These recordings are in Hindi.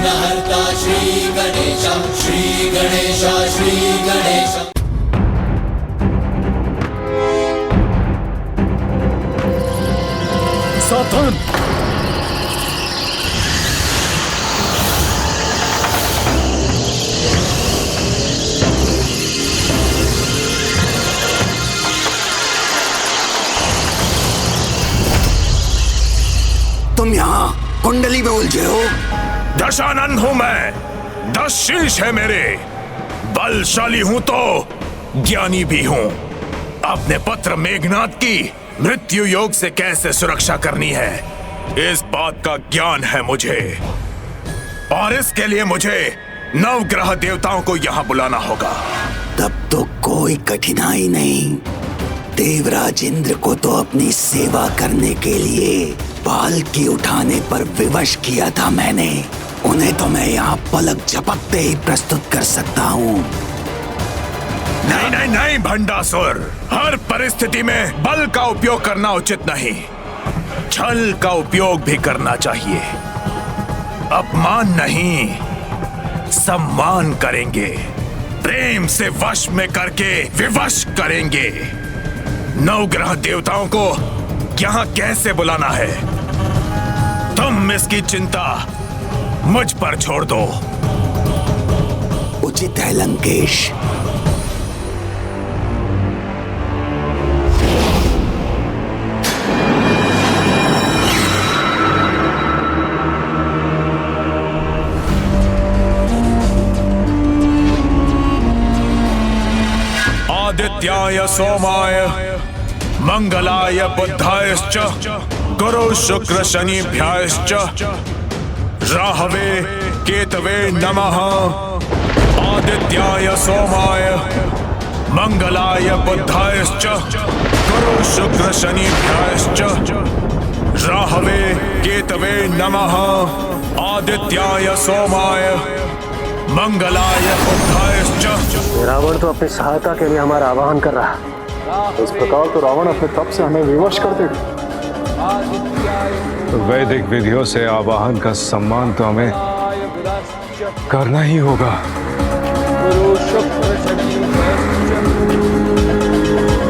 विघ्नहर्ता श्री गणेश, श्री गणेश, श्री गणेश। सावधान! तुम यहाँ कुंडली में उलझे हो? दशानन हूं मैं, 10 शीश है मेरे, बलशाली हूं तो ज्ञानी भी हूं। अपने पुत्र मेघनाथ की मृत्यु योग से कैसे सुरक्षा करनी है, इस बात का ज्ञान है मुझे, और इसके लिए मुझे नवग्रह देवताओं को यहाँ बुलाना होगा। तब तो कोई कठिनाई नहीं। देवराज इंद्र को तो अपनी सेवा करने के लिए पालकी उठाने पर विवश किया था मैंने। उन्हें तो मैं यहाँ पलक झपकते ही प्रस्तुत कर सकता हूँ। नहीं नहीं नहीं भंडासुर, हर परिस्थिति में बल का उपयोग करना उचित नहीं, छल का उपयोग भी करना चाहिए। अपमान नहीं, सम्मान करेंगे, प्रेम से वश में करके विवश करेंगे। नवग्रह देवताओं को यहाँ कैसे बुलाना है, तुम इसकी चिंता मुझ पर छोड़ दो। उचित है लंकेश। आदित्याय सोमाय मंगलाय बुधायश्च गुरु शुक्र शनिभ्याश्च राहवे केतवे नमः। आदित्याय सोमाय मंगलाय बुधायश्च गुरु शुक्र शनिभ्याश्च राहवे केतवे नमः। आदित्याय सोमाय मंगलाय बुधायश्च। रावण तो अपनी सहायता के लिए हमारा आह्वान कर रहा है। इस प्रकार तो रावण अपने तप से हमें विवश कर देगा। वैदिक विधियों से आवाहन का सम्मान तो हमें करना ही होगा। गुरु शुक्र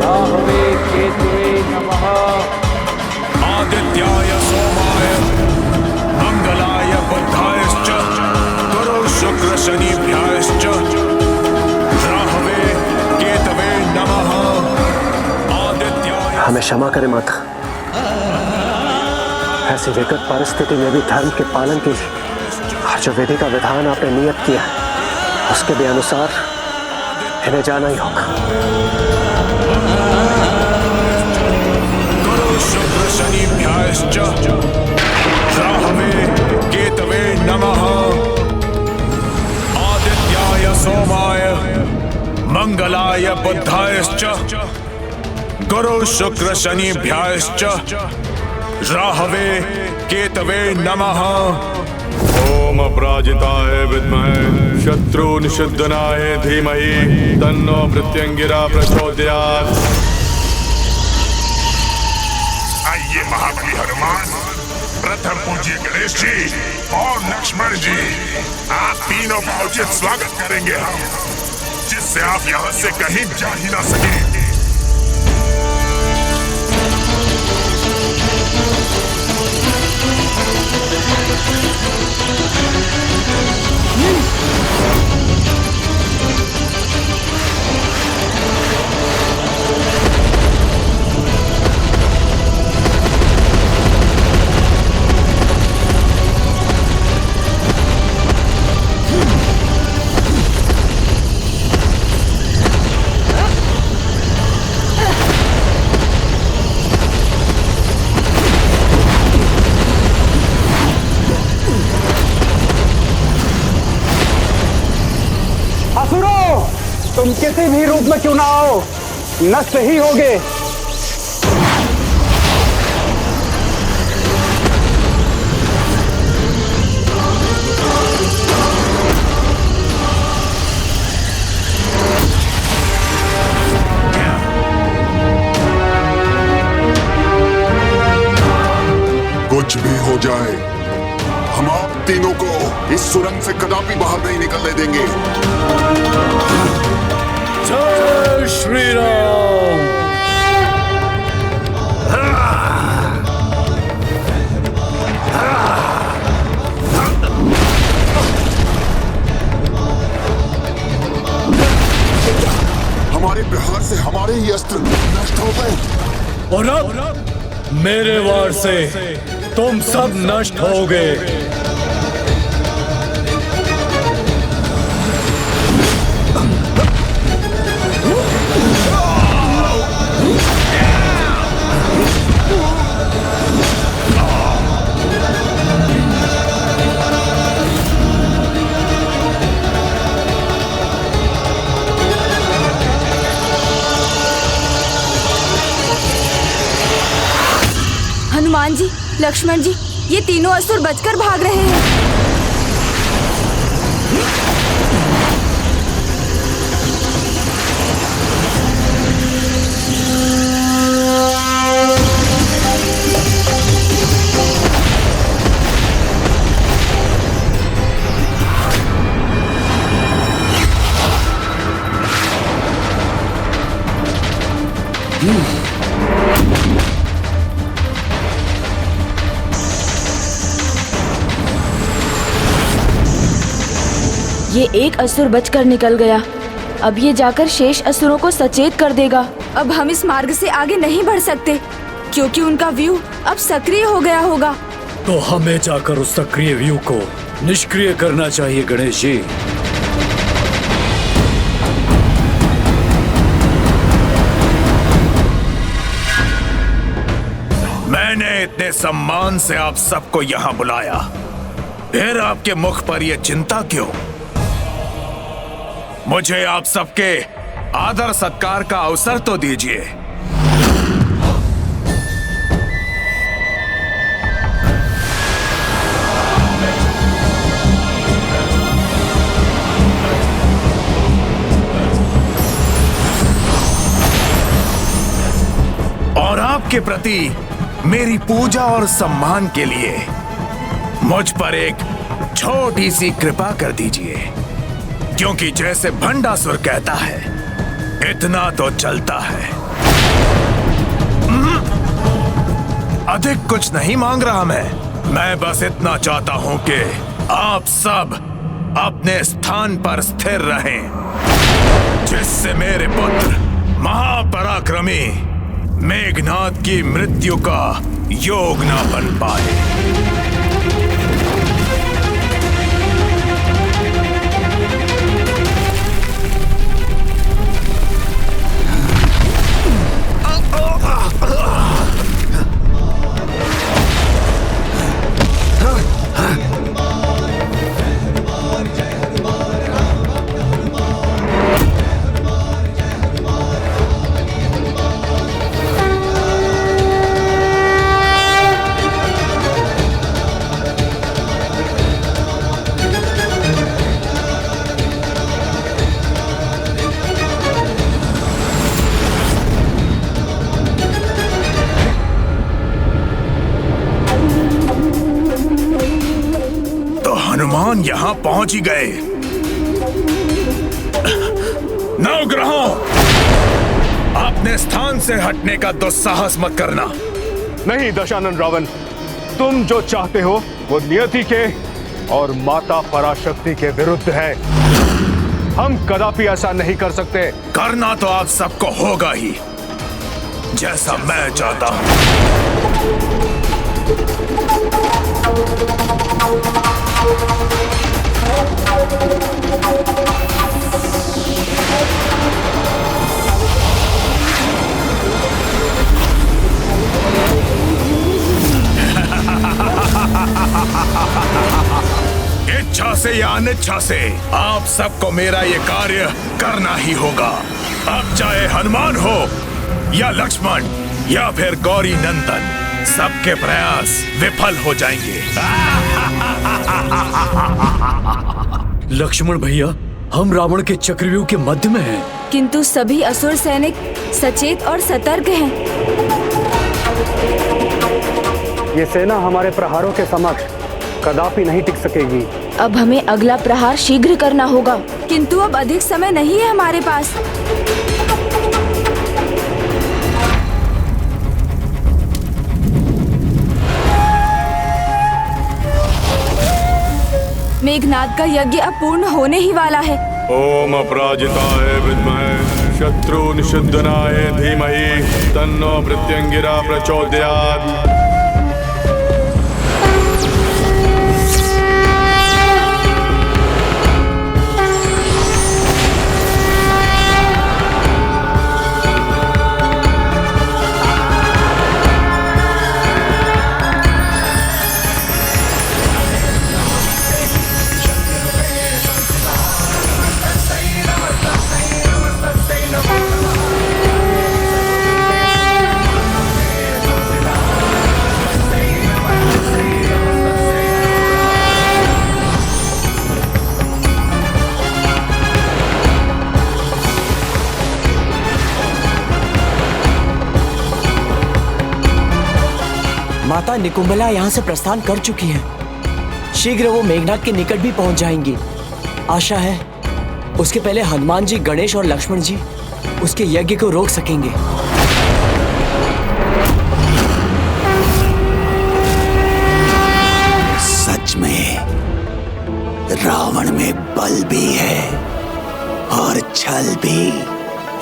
राहवे केतवे नमः। आदित्याय सोमाय मंगलाय बुधायश्च गुरु शुक्र शनिभ्याश्च राहवे केतवे नमः। हमें क्षमा करें माता, ऐसी विकट परिस्थिति में भी धर्म के पालन के लिए और जो विधि का विधान आपने नियत किया उसके भी अनुसार इन्हें जाना ही होगा। गुरु शुक्र शनिभ्याश्च राहवे केतवे नमः। आदित्याय सोमाय मंगलाय बुधायश्च गुरु शुक्र शनिभ्याश्च राहवे केतवे नमः। ओम अपराजिताय विद्महे शत्रु निषिद्धनाय धीमहि तन्नो मृत्युंगिरा प्रचोदयात्। आइए महाबली हनुमान, प्रथम पूज्य गणेश जी और लक्ष्मण जी, आप तीनों का उचित स्वागत करेंगे हम, जिससे आप यहाँ से कहीं जा ही ना सके। तुम किसी भी रूप में क्यों ना आओ, नष्ट ही होगे। कुछ भी हो जाए, हम आप तीनों को इस सुरंग से कदापि बाहर नहीं निकलने देंगे। जय श्री राम। हमारे प्रहार से हमारे ही अस्त्र नष्ट हो गए और अब मेरे वार से तुम सब नष्ट होगे। हनुमान जी, लक्ष्मण जी, ये तीनों असुर बचकर भाग रहे हैं। ये एक असुर बचकर निकल गया। अब ये जाकर शेष असुरों को सचेत कर देगा। अब हम इस मार्ग से आगे नहीं बढ़ सकते क्योंकि उनका व्यू अब सक्रिय हो गया होगा। तो हमें जाकर उस सक्रिय व्यू को निष्क्रिय करना चाहिए गणेश जी। मैंने इतने सम्मान से आप सबको यहाँ बुलाया, फिर आपके मुख पर यह चिंता क्यों? मुझे आप सबके आदर सत्कार का अवसर तो दीजिए। और आपके प्रति मेरी पूजा और सम्मान के लिए मुझ पर एक छोटी सी कृपा कर दीजिए, क्योंकि जैसे भंडासुर कहता है, इतना तो चलता है। अधिक कुछ नहीं मांग रहा मैं बस इतना चाहता हूं कि आप सब अपने स्थान पर स्थिर रहें, जिससे मेरे पुत्र महापराक्रमी मेघनाद की मृत्यु का योग न बन पाए। हनुमान यहाँ पहुंच ही गए। नवग्रहों, अपने स्थान से हटने का दुस्साहस मत करना। नहीं दशानन रावण, तुम जो चाहते हो वो नियति के और माता पराशक्ति के विरुद्ध है। हम कदापि ऐसा नहीं कर सकते। करना तो आप सबको होगा ही, जैसा मैं चाहता हूं। इच्छा से या अनिच्छा से आप सबको मेरा ये कार्य करना ही होगा। अब चाहे हनुमान हो या लक्ष्मण या फिर गौरी नंदन, सबके प्रयास विफल हो जाएंगे। लक्ष्मण भैया, हम रावण के चक्रव्यूह के मध्य में हैं। किंतु सभी असुर सैनिक सचेत और सतर्क हैं। ये सेना हमारे प्रहारों के समक्ष कदापि नहीं टिक सकेगी। अब हमें अगला प्रहार शीघ्र करना होगा, किंतु अब अधिक समय नहीं है हमारे पास। मेघनाद का यज्ञ अब पूर्ण होने ही वाला है। ओम अपराजिताय विद्महे शत्रु निषिद्धनाय धीमहि तन्नो मृत्युंगिरा प्रचोदयात्। माता निकुंभला यहाँ से प्रस्थान कर चुकी है। शीघ्र वो मेघनाद के निकट भी पहुंच जाएंगी। आशा है उसके पहले हनुमान जी, गणेश और लक्ष्मण जी उसके यज्ञ को रोक सकेंगे। सच में रावण में बल भी है और छल भी।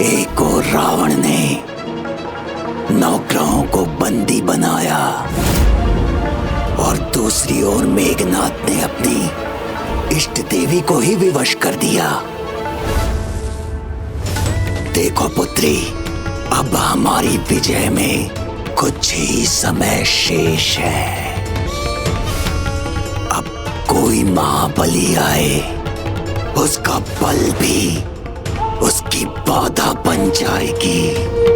एक और रावण ने नौकरों को बंदी बनाया और दूसरी ओर मेघनाद ने अपनी इष्ट देवी को ही विवश कर दिया। देखो पुत्री, अब हमारी विजय में कुछ ही समय शेष है। अब कोई महाबली आए, उसका बल भी उसकी बाधा बन जाएगी।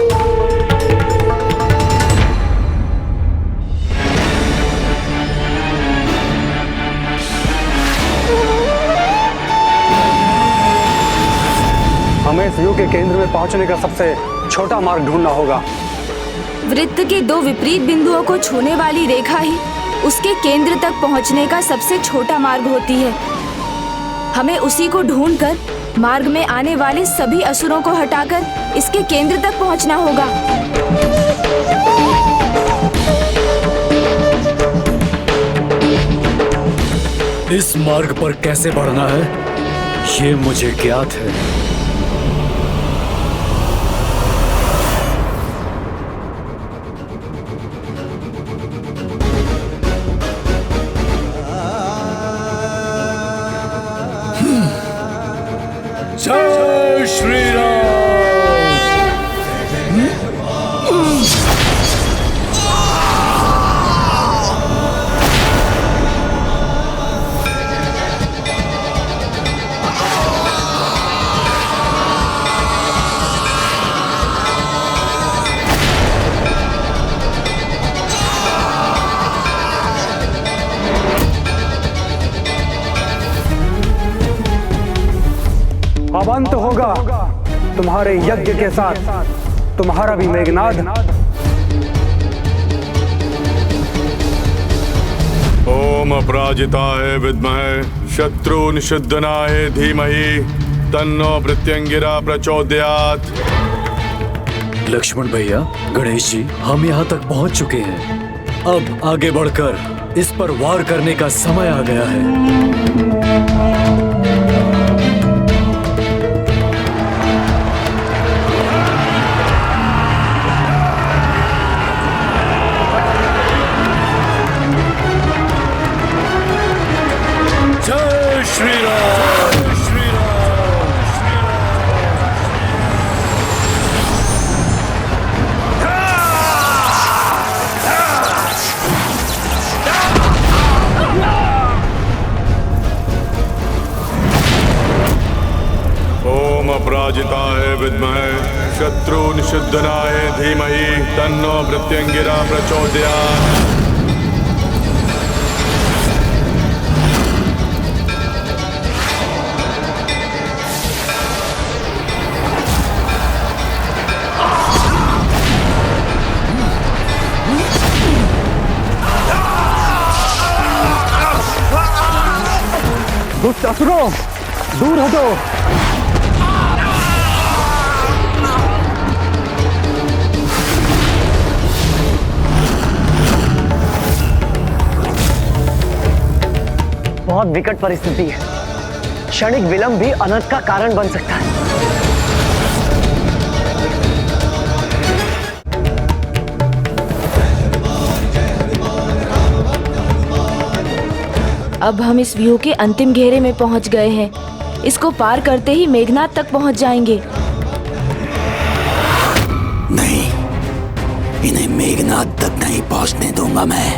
हमें इस युग के केंद्र में पहुंचने का सबसे छोटा मार्ग ढूंढना होगा। वृत्त के दो विपरीत बिंदुओं को छूने वाली रेखा ही उसके केंद्र तक पहुंचने का सबसे छोटा मार्ग होती है। हमें उसी को ढूंढकर मार्ग में आने वाले सभी असुरों को हटाकर इसके केंद्र तक पहुंचना होगा। इस मार्ग पर कैसे बढ़ना है, ये मुझे ज्ञात है। जय श्री राम। अब अंत होगा तुम्हारे यज्ञ के साथ, तुम्हारा भी मेघनाद। ओम अपराजिताय विद्महे शत्रु निषिद्धनाय धीमहि तन्नो मृत्युंगिरा प्रचोदयात्। लक्ष्मण भैया, गणेश जी, हम यहाँ तक पहुँच चुके हैं। अब आगे बढ़कर इस पर वार करने का समय आ गया है। जय श्री राम। श्री राम। ओम अपराजिताय विद्महे शत्रु निषिद्धनाय धीमहि तन्नो मृत्युंगिरा प्रचोदयात्। असुरों, दूर हटो। बहुत विकट परिस्थिति है। क्षणिक विलंब भी अनर्थ का कारण बन सकता है। अब हम इस व्यू के अंतिम घेरे में पहुंच गए हैं। इसको पार करते ही मेघनाद तक पहुंच जाएंगे। नहीं, इन्हें मेघनाद तक नहीं पहुंचने दूंगा मैं।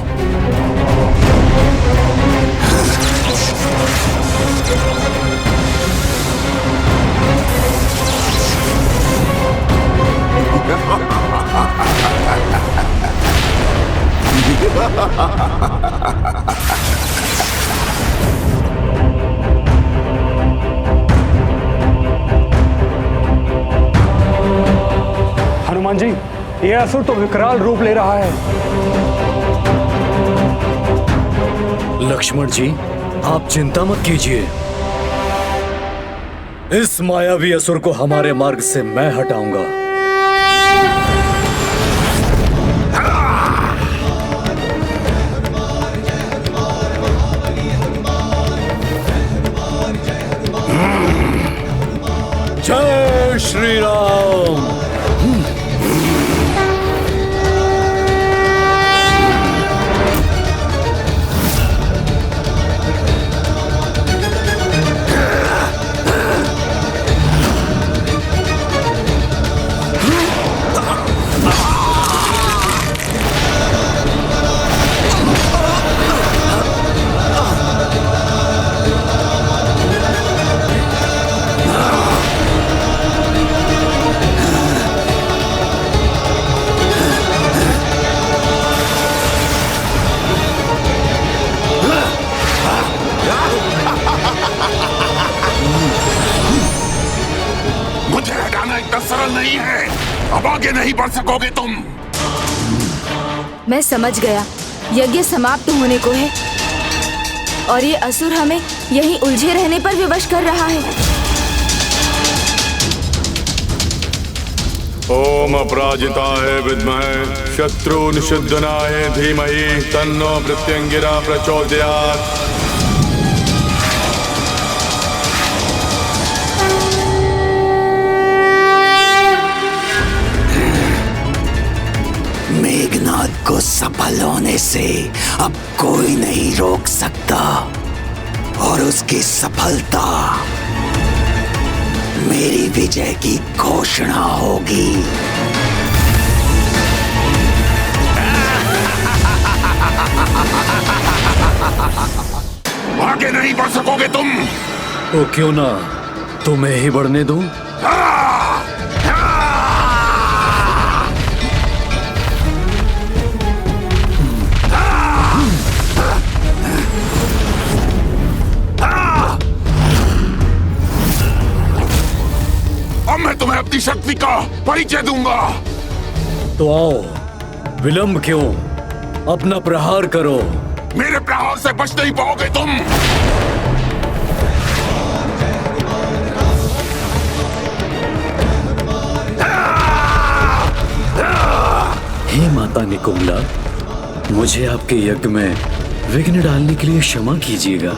हनुमान जी, यह असुर तो विकराल रूप ले रहा है। लक्ष्मण जी, आप चिंता मत कीजिए। इस मायावी असुर को हमारे मार्ग से मैं हटाऊंगा। जय श्री राम। नहीं है, अब आगे नहीं बढ़ सकोगे तुम। मैं समझ गया, यज्ञ समाप्त होने को है और ये असुर हमें यहीं उलझे रहने पर विवश कर रहा है। ओम अपराजिताय विद्महे शत्रु निषिद्धनाय धीमहि तन्नो मृत्युंगिरा प्रचोदयात्। मेघनाद को सफल होने से अब कोई नहीं रोक सकता और उसकी सफलता मेरी विजय की घोषणा होगी। आगे नहीं बढ़ सकोगे तुम। तो क्यों ना तुम्हें ही बढ़ने दूं? अब मैं तुम्हें अपनी शक्ति का परिचय दूंगा। तो आओ, विलंब क्यों? अपना प्रहार करो। मेरे प्रहार से बच नहीं पाओगे तुम। हे माता निकुंभला, मुझे आपके यज्ञ में विघ्न डालने के लिए क्षमा कीजिएगा।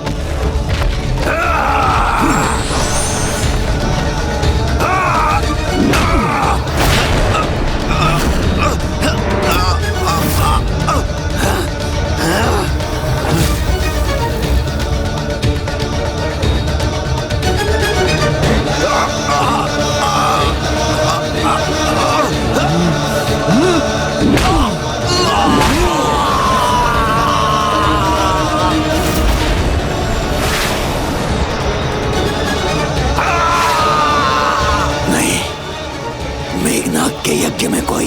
मेघनाद के यज्ञ में कोई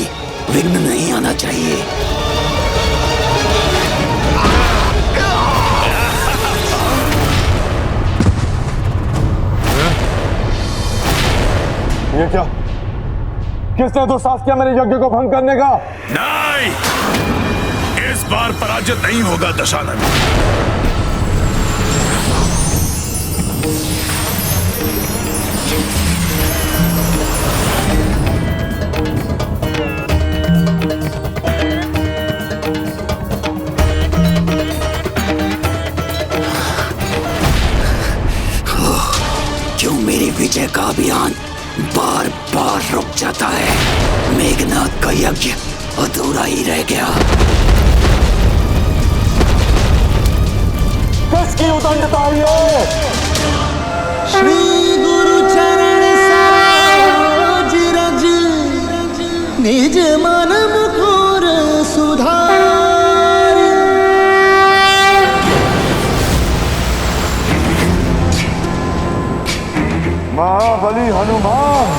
विघ्न नहीं आना चाहिए। ये क्या? किसने तो साहस किया मेरे यज्ञ को भंग करने का? नहीं, इस बार पराजित नहीं होगा दशानन। मेरी विजय का अभियान बार बार रुक जाता है। मेघनाद का यज्ञ अधूरा ही रह गया। किसकी उदंडता है? श्री गुरु चरण सरोज रज निज मन मुकुर सुधार। महाबली हनुमान।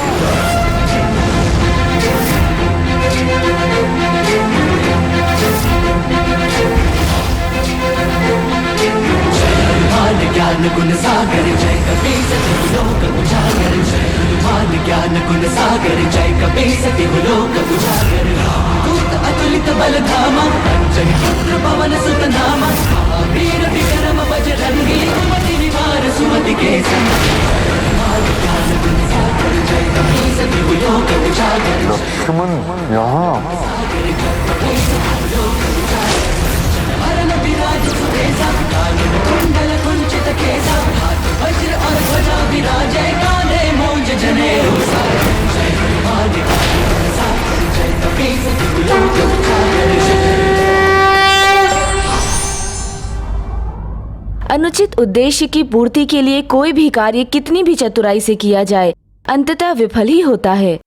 ज्ञान गुण सागर जय कपीस लोक उजागर। जय हनुमान ज्ञान गुण सागर जय कपीस लोक उजागर। दूत अतुलित बल धामा अंजनी पुत्र पवन सुत नामा। वीर विक्रम बजरंगी कुमति निवार सुमति के संग। हनुमान ज्ञान गुण सागर जय कपीस लोक उजागर। लक्ष्मण यहाँ। विराज सुबेसा कानन कुंडल कुंचित केसा। हाथ वज्र और ध्वजा विराजे कांधे मूंज जनेऊ साजे। जय हनुमान ज्ञान गुण सागर जय कपीस लोक उजागर। अनुचित उद्देश्य की पूर्ति के लिए कोई भी कार्य कितनी भी चतुराई से किया जाए अंततः विफल ही होता है।